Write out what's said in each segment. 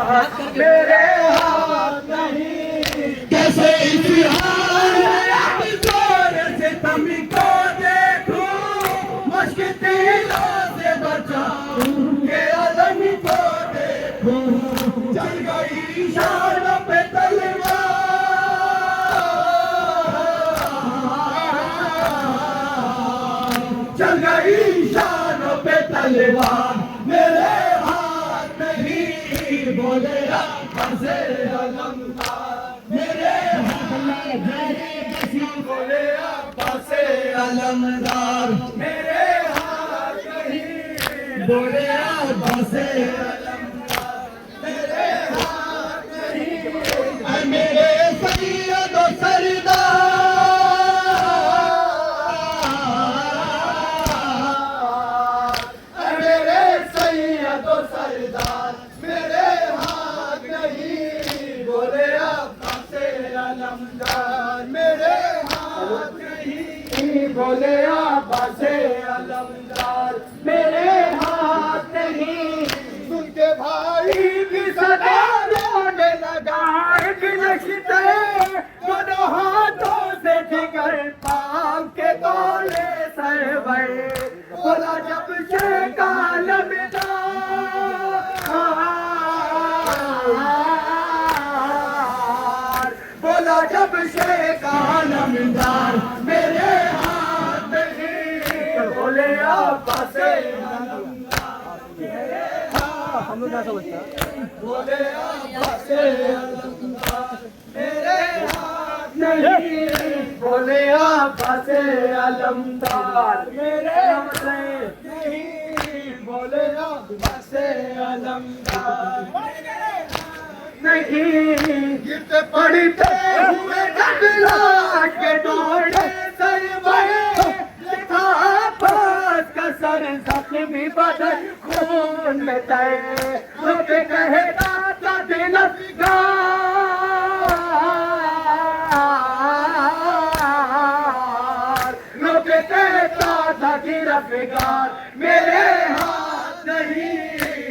हाथ मेरे हाथ नहीं। कैसे इतिहास जोर से तुमको देखूं, मुश्किलों से बचाऊं के आलम को देखूं। चल गई शान पे तलवार, चल गई शान पे तलवार, मेरे हाथ नहीं बोले से अलमदार, मेरे बोले से अलमदार, मेरे हाथ नहीं बोले से अलमदार, मेरे हाथ नहीं। मेरे सैयद और सरदार, मेरे सैयद और सरदार, मेरे हाथ नहीं बोले से अलमदार, मेरे हाथ नहीं बोले से अलमदार, मेरे हाथ नहीं। सुन के भाई की सदा रोने लगा एक नक्शे, दोनों हाथों से जिगर पाम के तोले सरवर, बोला जब से कालम बोला जब से कालमदार, मेरे हाथ नहीं बोले से अलमदार, मेरे हम लोग क्या समझते हैं बोले से अलमदार, मेरे हाथ नहीं बोले से अलमदार, मेरे नहीं बोले से अलमदार, नहीं गिरते पड़ते हुए डगला के दौड़े सरवर, लिखा पास का सर जख्मी बदन खून में तय, लोग कहेगा था दिल लोग कहता था गिरफ्तार, मेरे हाथ नहीं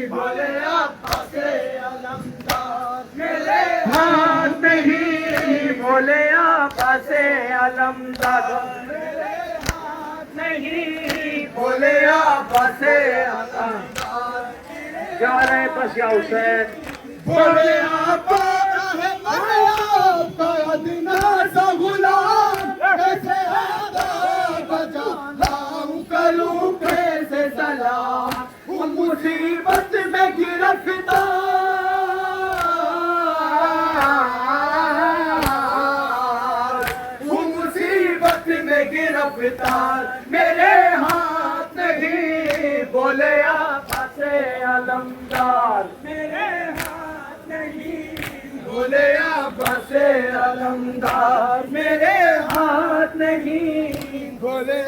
बोले से अलमदार, मेरे हाथ नहीं बोले से अलमदार, मेरे हाथ नहीं बोले से अलमदार। क्या रहे बस या हुसैन बोले आपका दिन सा गुलाम, कैसे बचाऊं करूं कैसे सलाम, उन मुसीबत में गिरफ्तार, उन मुसीबत में गिरफ्तार, मेरे हाथ नहीं बोले से अलमदार, मेरे हाथ नहीं बोले से अलमदार, मेरे हाथ नहीं बोले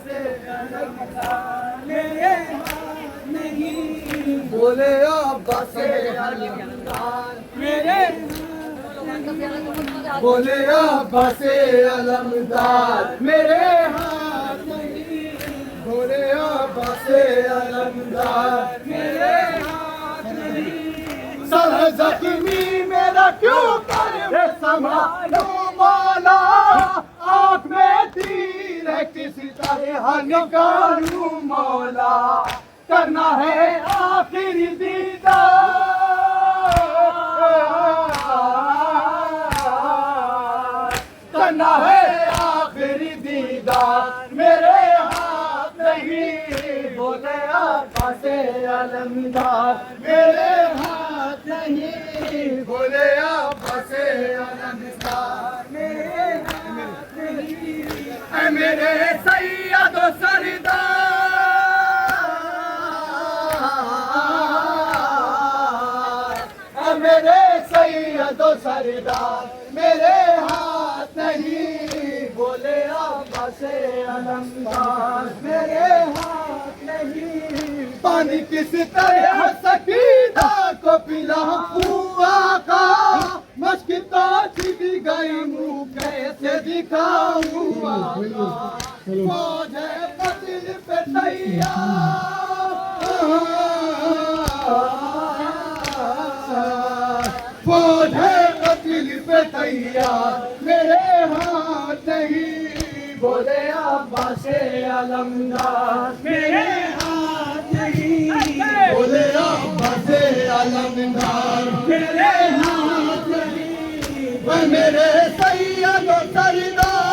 से अलमदार, मेरे हाथ नहीं बोले से अलमदार, मेरे बोले से अलमदार, मेरे हाथ नहीं बोले से अलमदार, मेरे हाथ नहीं। सर जख्मी मेरा क्यों करे संभालो मौला, आँख में तीर है किसी तरह निकालूं मौला, करना है आखिरी दीदार, करना है आखिरी दीदार, मेरे हाथ नहीं बोले से अलमदार, मेरे हाथ नहीं बोले से अलमदार, मेरे हाथ नहीं। मेरे सैयद और सरदार, मेरे सैयद और सरदार, मेरे हाथ नहीं बोले से अलमदार, मेरे हाथ नहीं। पानी किस तरह सकीना को पिलाऊं आका, मश्क तो छिप गई मुँह कैसे दिखाऊं आका, फौज है मंजिल पे तैयार, फौज है कत्ल पे तैयार, मेरे हाथ नहीं बोले अब्बास अलमदार, मेरे हाथ नहीं बोले अब्बास अलमदार, मेरे हाथ नहीं वह मेरे सैयद व सरदार,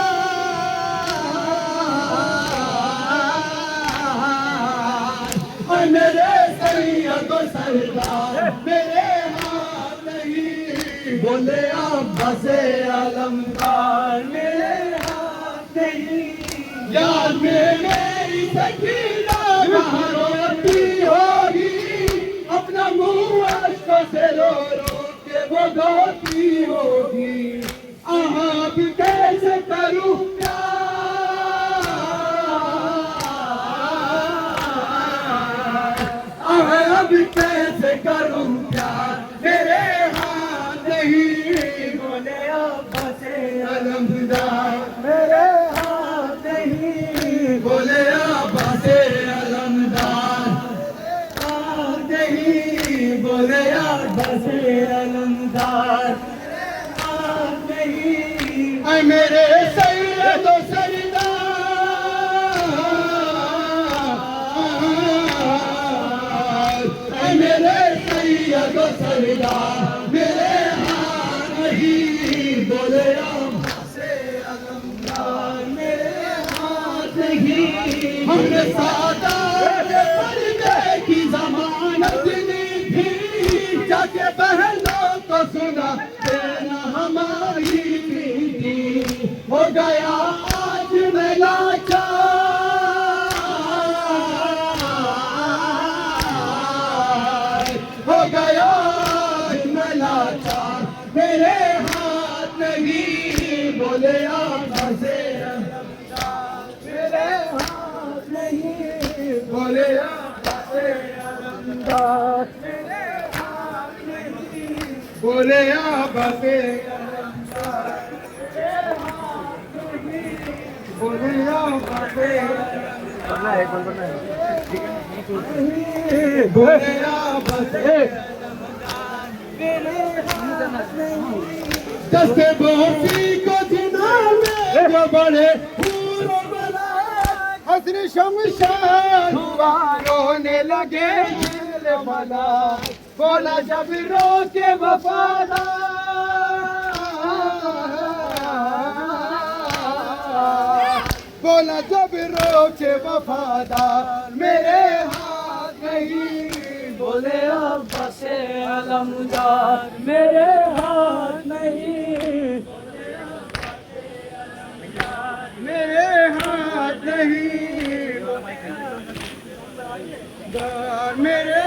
मेरे सैयद व सरदार, मेरे हाथ नहीं बोले अब्बास अलमदार, मेरे हाथ नहीं याद में मेरी सकीना कहाँ रोती होगी, अपना मुंह अश्कों से रो रो के वो रोती होगी, अब कैसे करूं प्यार, अब कैसे करूं प्यार, मेरे हाथ नहीं बोले अब्बास अलमदार, मेरे हाथ नहीं बोले अब्बास अलमदार, हाथ नहीं बोले अब्बास अलमदार, हाथ नहीं ऐ मेरे सैयद व सरदार, ऐ मेरे सैयद व सरदार, मेरे हाथ नहीं बोले अब्बास अलमदार, मेरे हाथ नहीं हमने सादात पर्दे की जमानत ली थी, जाके बहनों को सुना देना हमारी प्रीति, हो गया आज मैं लाचार, हो गया आज मैं लाचार, मेरे हाथ नहीं बोले अब्बास अलमदार, मेरे हाथ नहीं बोले अब्बास अलमदार, मेरे हाथ नहीं बोले अब्बास अलमदार, बोले अब्बास बोले अब्बास दस्ते बोसी को जिना में जो बड़े पूरो बला हसनी शमशान हुआ रोने लगे दिल बला, बोला जब रो के वफादार, बोला जब रो के वफादार, मेरे हाथ नहीं बोले अब्बास अलमदार, मेरे हाथ नहीं मेरे हाथ नहीं मेरे